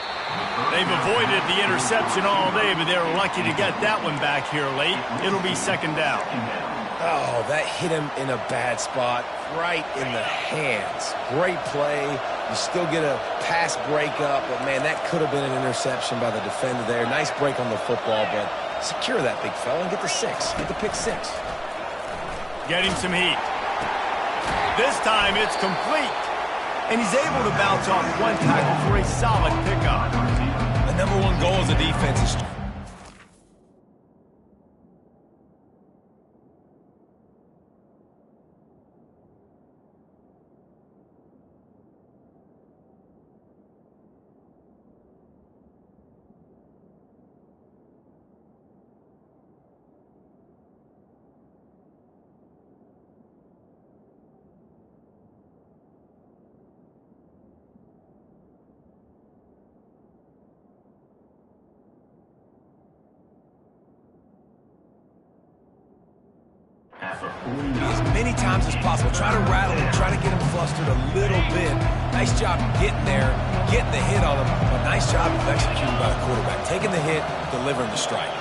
They've avoided the interception all day, but they're lucky to get that one back here late. It'll be 2nd down. Oh, that hit him in a bad spot, right in the hands. Great play. You still get a pass breakup, but, man, that could have been an interception by the defender there. Nice break on the football, but secure that big fella and get the 6. Get the pick 6. Getting some heat. This time it's complete. And he's able to bounce off one tackle for a solid pickup. The #1 goal as a defense is many times as possible. Try to rattle him, try to get him flustered a little bit. Nice job getting there, getting the hit on him, but nice job of executing by the quarterback. Taking the hit, delivering the strike.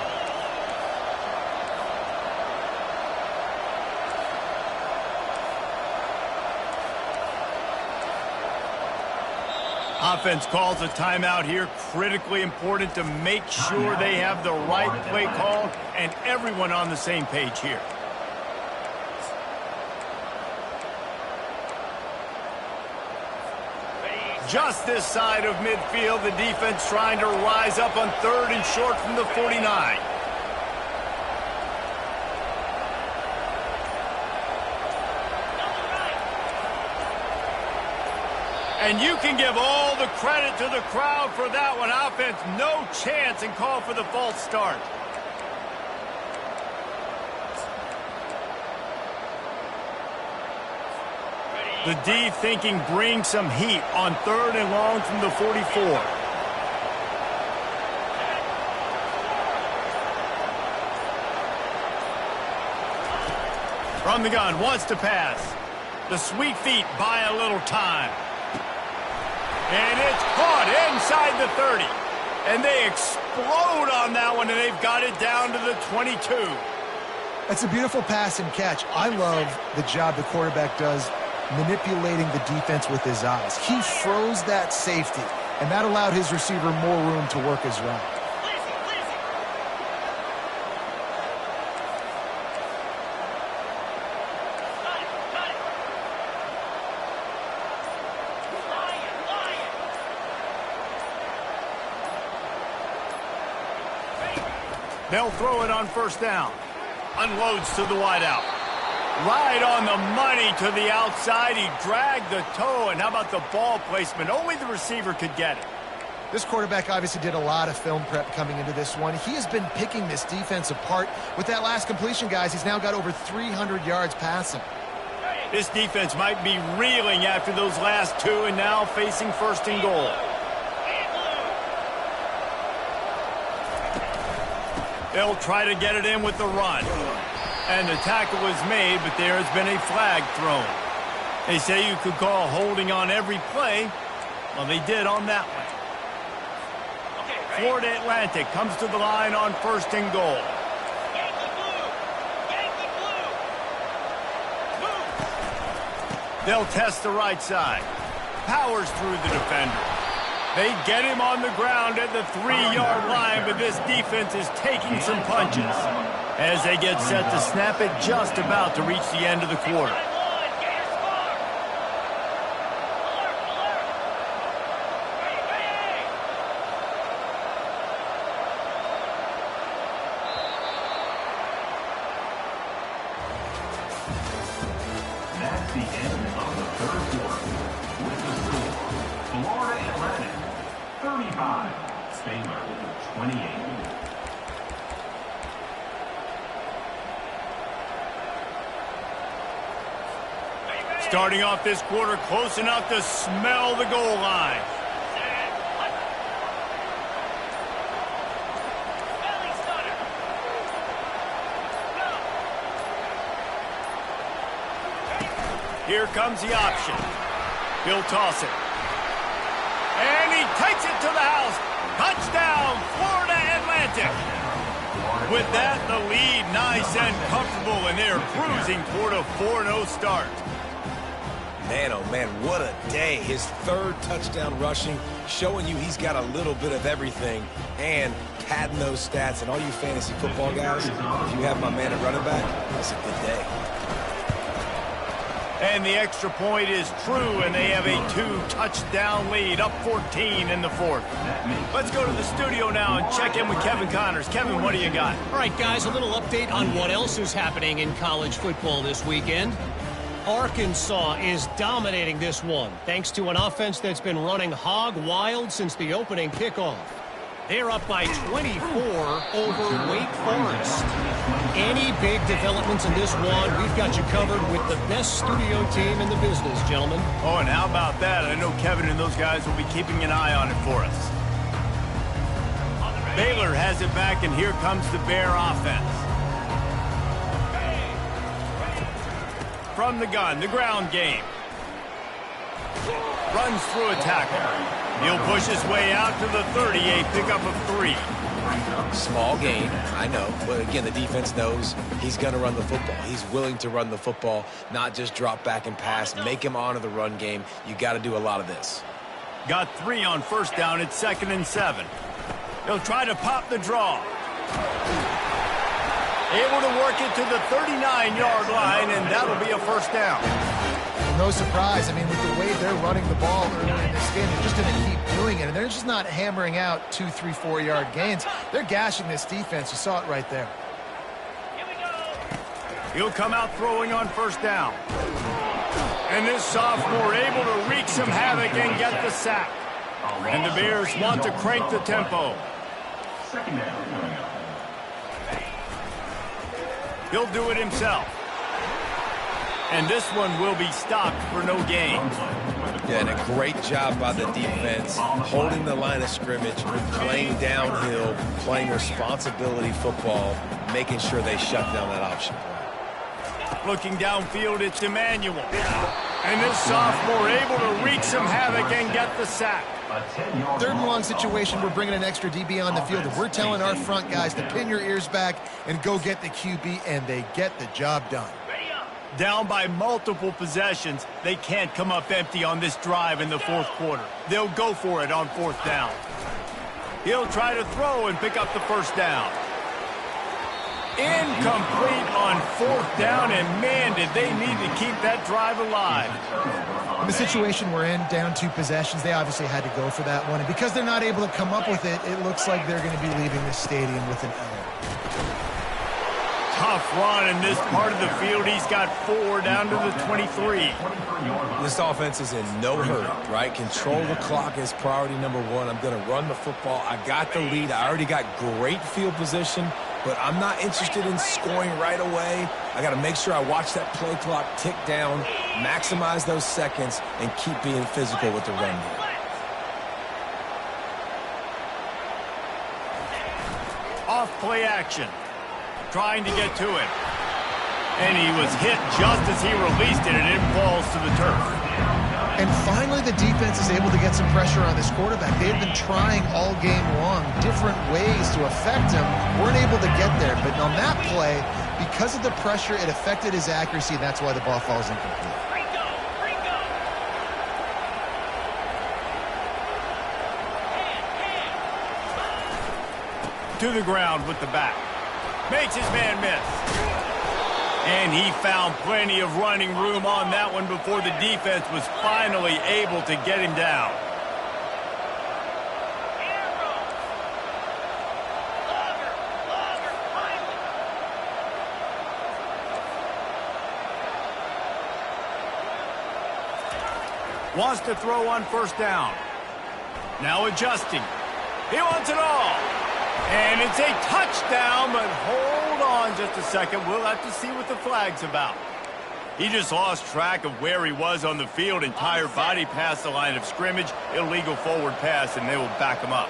Offense calls a timeout here. Critically important to make sure they have the right play call and everyone on the same page here. Just this side of midfield, the defense trying to rise up on 3rd and short from the 49. And you can give all the credit to the crowd for that one. Offense, no chance, and call for the false start. The D thinking bring some heat on 3rd and long from the 44. From the gun, wants to pass. The sweet feet buy a little time. And it's caught inside the 30. And they explode on that one, and they've got it down to the 22. That's a beautiful pass and catch. I love the job the quarterback does manipulating the defense with his eyes. He froze that safety, and that allowed his receiver more room to work his route. They'll throw it on 1st down. Unloads to the wideout. Right on the money to the outside. He dragged the toe, and how about the ball placement? Only the receiver could get it. This quarterback obviously did a lot of film prep coming into this one. He has been picking this defense apart. With that last completion, guys, he's now got over 300 yards passing. This defense might be reeling after those last 2 and now facing 1st and goal. They'll try to get it in with the run. And the tackle was made, but there has been a flag thrown. They say you could call holding on every play. Well, they did on that one. Florida Atlantic comes to the line on 1st and goal. They'll test the right side. Powers through the defender. They get him on the ground at the 3-yard line, but this defense is taking some punches as they get set to snap it just about to reach the end of the quarter. That's the end of the 3rd quarter. With the score, Florida Atlantic 35, Baylor 28. Starting off this quarter close enough to smell the goal line. Here comes the option. He'll toss it. And he takes it to the house. Touchdown, Florida Atlantic. With that, the lead nice and comfortable, and they're cruising toward a 4-0 start. Man, oh man, what a day. His 3rd touchdown rushing, showing you he's got a little bit of everything and padding those stats. And all you fantasy football guys, if you have my man at running back, it's a good day. And the extra point is true, and they have a 2-touchdown lead, up 14 in the 4th. Let's go to the studio now and check in with Kevin Connors. Kevin, what do you got? All right, guys, a little update on what else is happening in college football this weekend. Arkansas is dominating this one, thanks to an offense that's been running hog wild since the opening kickoff. They're up by 24 over Wake Forest. Any big developments in this one, we've got you covered with the best studio team in the business, gentlemen. Oh, and how about that? I know Kevin and those guys will be keeping an eye on it for us. Baylor has it back, and here comes the Bear offense. from the gun, the ground game. Runs through a tackle. He'll push his way out to the 30, a pickup of 3. Small gain, I know. But again, the defense knows he's going to run the football. He's willing to run the football, not just drop back and pass, make him honor the run game. You got to do a lot of this. Got 3 on first down. It's 2nd and 7. He'll try to pop the draw. Able to work it to the 39-yard line, and that'll be a first down. No surprise. I mean, with the way they're running the ball early in this game, they're just going to keep doing it. And they're just not hammering out 2, 3, 4-yard gains. They're gashing this defense. You saw it right there. Here we go. He'll come out throwing on first down. And this sophomore able to wreak some havoc and get the sack. And the Bears want to crank the tempo. Second down coming up. He'll do it himself. And this one will be stopped for no gain. Yeah, and a great job by the defense, holding the line of scrimmage, playing downhill, playing responsibility football, making sure they shut down that option. Looking downfield, it's Emmanuel. And this sophomore able to wreak some havoc and get the sack. Third and long situation, we're bringing an extra DB on the field, and we're telling our front guys to pin your ears back and go get the QB, and they get the job done. Down by multiple possessions, they can't come up empty on this drive in the fourth quarter. They'll go for it on fourth down. He'll try to throw and pick up the first down. Incomplete on fourth down, and man, did they need to keep that drive alive. In the situation we're in, down 2 possessions, they obviously had to go for that one. And because they're not able to come up with it, it looks like they're going to be leaving the stadium with an L. Tough run in this part of the field. He's got 4 down to the 23. This offense is in no hurry, right? Control the clock is priority number 1. I'm going to run the football. I got the lead. I already got great field position, but I'm not interested in scoring right away. I got to make sure I watch that play clock tick down, maximize those seconds, and keep being physical with the run game. Off play action. Trying to get to it. And he was hit just as he released it, and it falls to the turf. And finally, the defense is able to get some pressure on this quarterback. They've been trying all game long different ways to affect him. Weren't able to get there. But on that play, because of the pressure, it affected his accuracy, and that's why the ball falls incomplete. To the ground with the back. Makes his man miss. And he found plenty of running room on that one before the defense was finally able to get him down. Wants to throw on first down. Now adjusting. He wants it all. And it's a touchdown, but hold on just a second. We'll have to see what the flag's about. He just lost track of where he was on the field. Entire body past the line of scrimmage. Illegal forward pass, and they will back him up.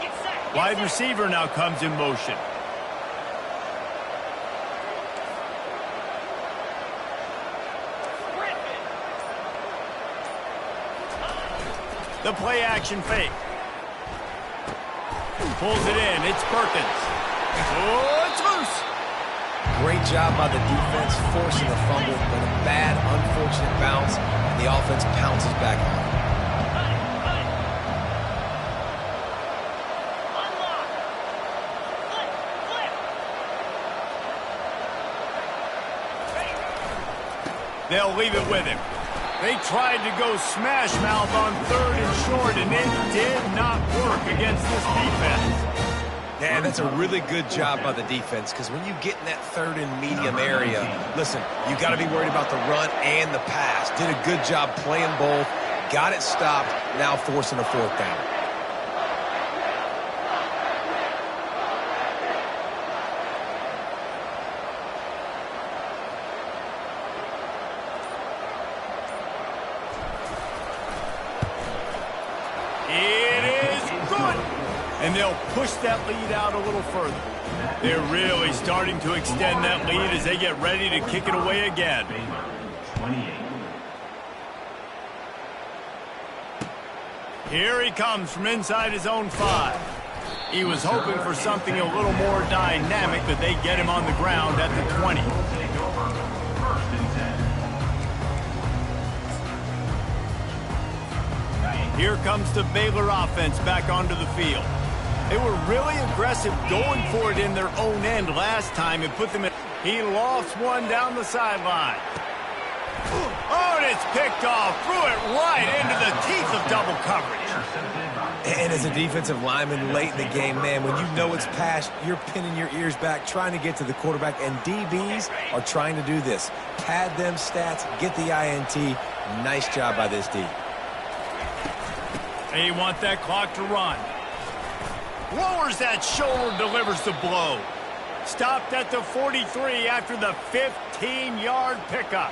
Wide receiver now comes in motion. The play action fake. Pulls it in. It's Perkins. Oh, it's loose. Great job by the defense forcing a fumble, but a bad, unfortunate bounce, and the offense pounces back on it. They'll leave it with him. They tried to go smash mouth on third and short, and it did not work against this defense. Yeah, that's a really good job by the defense, because when you get in that third and medium area, listen, you got to be worried about the run and the pass. Did a good job playing both, got it stopped, now forcing a fourth down. And they'll push that lead out a little further. They're really starting to extend that lead as they get ready to kick it away again. 28. Here he comes from inside his own 5. He was hoping for something a little more dynamic, but they get him on the ground at the 20. Take over. First and 10. Here comes the Baylor offense back onto the field. They were really aggressive going for it in their own end last time and put them in. He lost one down the sideline. Oh, and it's picked off. Threw it right into the teeth of double coverage. And as a defensive lineman late in the game, man, when you know it's past, you're pinning your ears back, trying to get to the quarterback, and DBs are trying to do this. Pad them stats, get the INT. Nice job by this D. They want that clock to run. Lowers that shoulder, delivers the blow. Stopped at the 43 after the 15-yard pickup.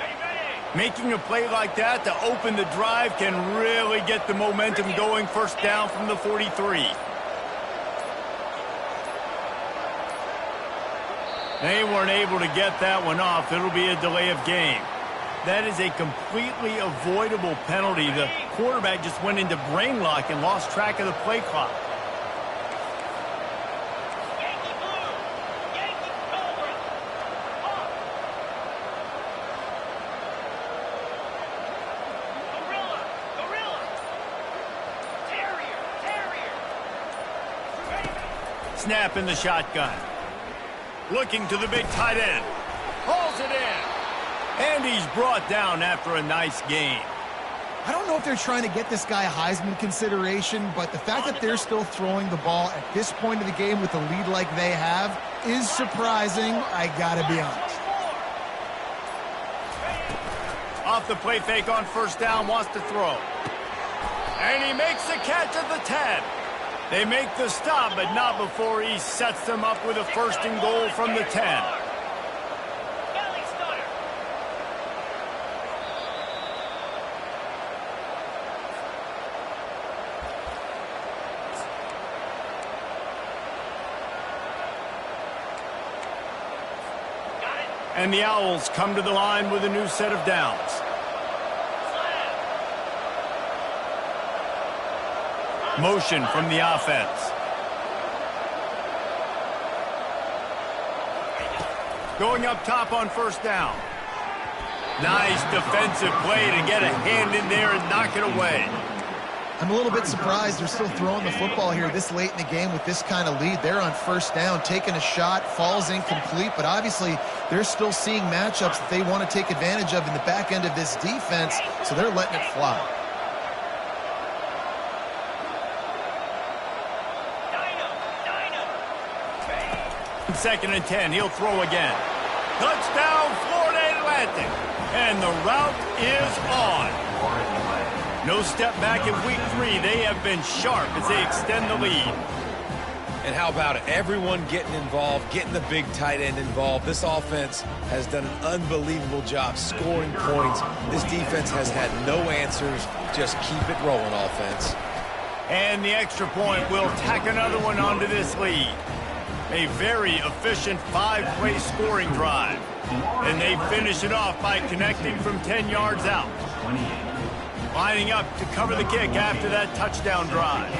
Making a play like that to open the drive can really get the momentum going. First down from the 43. They weren't able to get that one off. It'll be a delay of game. That is a completely avoidable penalty. The quarterback just went into brain lock and lost track of the play clock. Snap in the shotgun. Looking to the big tight end. Hauls it in. And he's brought down after a nice gain. I don't know if they're trying to get this guy Heisman consideration, but the fact that they're still throwing the ball at this point of the game with a lead like they have is surprising, I gotta be honest. Off the play fake on first down, wants to throw. And he makes the catch at the 10. They make the stop, but not before he sets them up with a first and goal from the 10. And the Owls come to the line with a new set of downs. Motion from the offense. Going up top on first down. Nice defensive play to get a hand in there and knock it away. I'm a little bit surprised they're still throwing the football here this late in the game with this kind of lead. They're on first down, taking a shot, falls incomplete, but obviously they're still seeing matchups that they want to take advantage of in the back end of this defense, so they're letting it fly. Second and 10, he'll throw again. Touchdown, Florida Atlantic. And the route is on. No step back in week 3. They have been sharp as they extend the lead. And how about it? Everyone getting involved, getting the big tight end involved. This offense has done an unbelievable job scoring points. This defense has had no answers. Just keep it rolling, offense. And the extra point will tack another one onto this lead. A very efficient 5-play scoring drive. And they finish it off by connecting from 10 yards out. Lining up to cover the kick after that touchdown drive.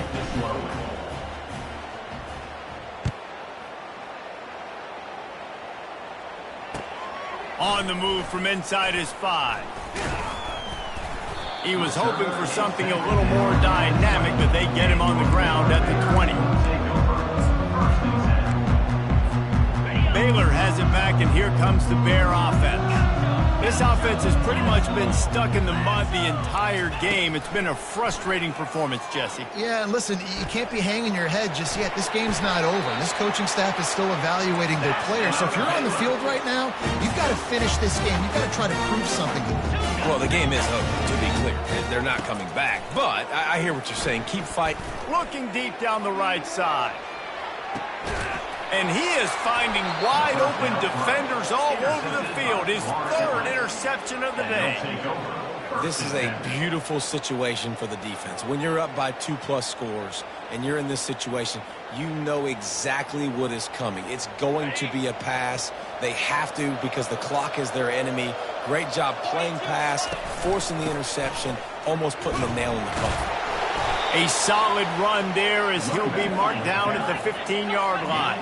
On the move from inside his 5. He was hoping for something a little more dynamic, but they get him on the ground at the 20. Baylor has it back, and here comes the Bear offense. This offense has pretty much been stuck in the mud the entire game. It's been a frustrating performance, Jesse. Yeah, and listen, you can't be hanging your head just yet. This game's not over. This coaching staff is still evaluating their players. So if you're on the field right now, you've got to finish this game. You've got to try to prove something to them. Well, the game is over, to be clear. They're not coming back. But I hear what you're saying. Keep fighting. Looking deep down the right side. And he is finding wide-open defenders all over the field. His third interception of the day. This is a beautiful situation for the defense. When you're up by 2+ scores and you're in this situation, you know exactly what is coming. It's going to be a pass. They have to because the clock is their enemy. Great job playing pass, forcing the interception, almost putting the nail in the coffin. A solid run there as he'll be marked down at the 15-yard line.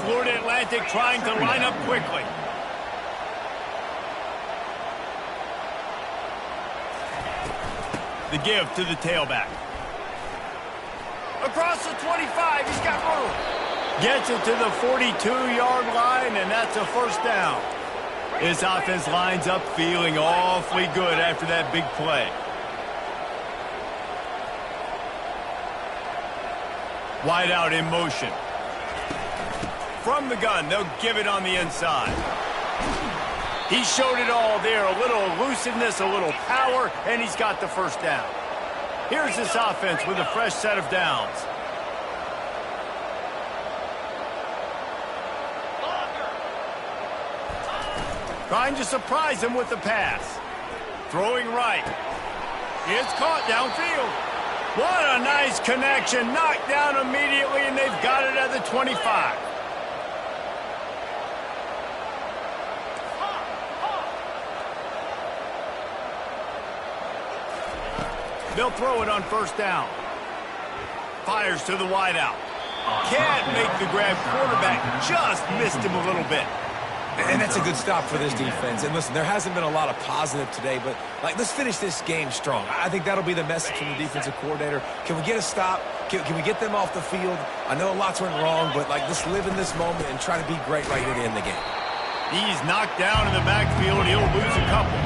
Florida Atlantic trying to line up quickly. The give to the tailback. Across the 25, he's got room. Gets it to the 42-yard line, and that's a first down. This offense lines up feeling awfully good after that big play. Wide out in motion. From the gun, they'll give it on the inside. He showed it all there. A little elusiveness, a little power, and he's got the first down. Here's this offense with a fresh set of downs. Trying to surprise him with the pass. Throwing right. It's caught downfield. What a nice connection. Knocked down immediately, and they've got it at the 25. They'll throw it on first down. Fires to the wideout. Can't make the grab. Quarterback just missed him a little bit. And that's a good stop for this defense. And listen, there hasn't been a lot of positive today, but let's finish this game strong. I think that'll be the message from the defensive coordinator. Can we get a stop? Can we get them off the field? I know lots went wrong, but let's live in this moment and try to be great right here to end the game. He's knocked down in the backfield. He'll lose a couple.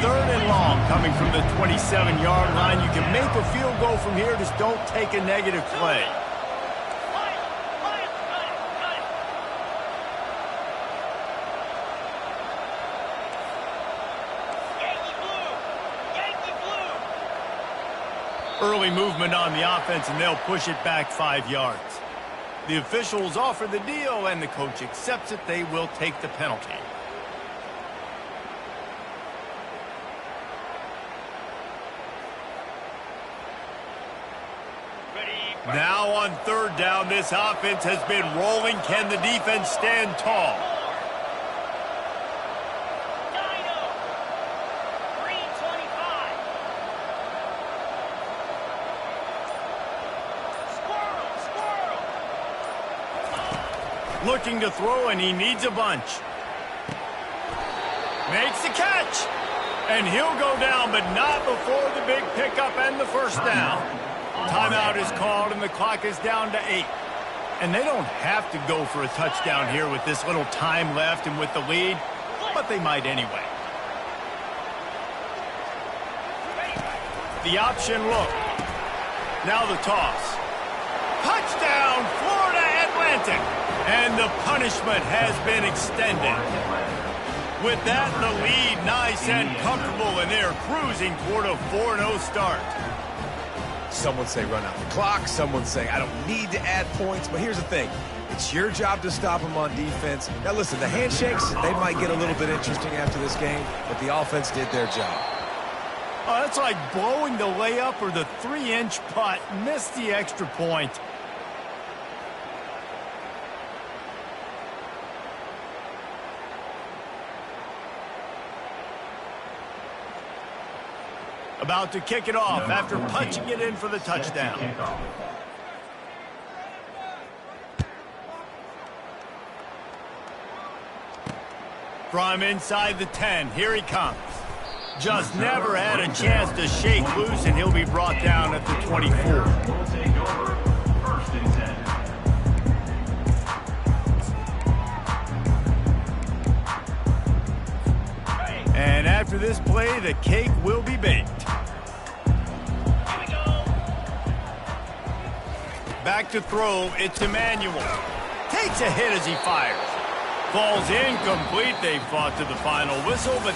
3rd and long coming from the 27-yard line. You can make a field goal from here. Just don't take a negative play. Early movement on the offense, and they'll push it back 5 yards. The officials offer the deal, and the coach accepts it. They will take the penalty. Now on 3rd down, this offense has been rolling. Can the defense stand tall? Looking to throw, and he needs a bunch. Makes the catch. And he'll go down, but not before the big pickup and the first down. Timeout is called, and the clock is down to 8. And they don't have to go for a touchdown here with this little time left and with the lead, but they might anyway. The option look. Now the toss. Touchdown, Florida Atlantic. And the punishment has been extended. With that, the lead nice and comfortable, and they're cruising toward a 4-0 start. Some would say run out the clock. Some would say I don't need to add points. But here's the thing. It's your job to stop them on defense. Now, listen, the handshakes, they might get a little bit interesting after this game, but the offense did their job. Oh, that's like blowing the layup or the 3-inch putt. Missed the extra point. About to kick it off after punching it in for the touchdown. From inside the 10, here he comes. Just never had a chance to shake loose, and he'll be brought down at the 24. And after this play, the cake will be baked. Back to throw, it's Emmanuel. Takes a hit as he fires. Falls incomplete. They fought to the final whistle, but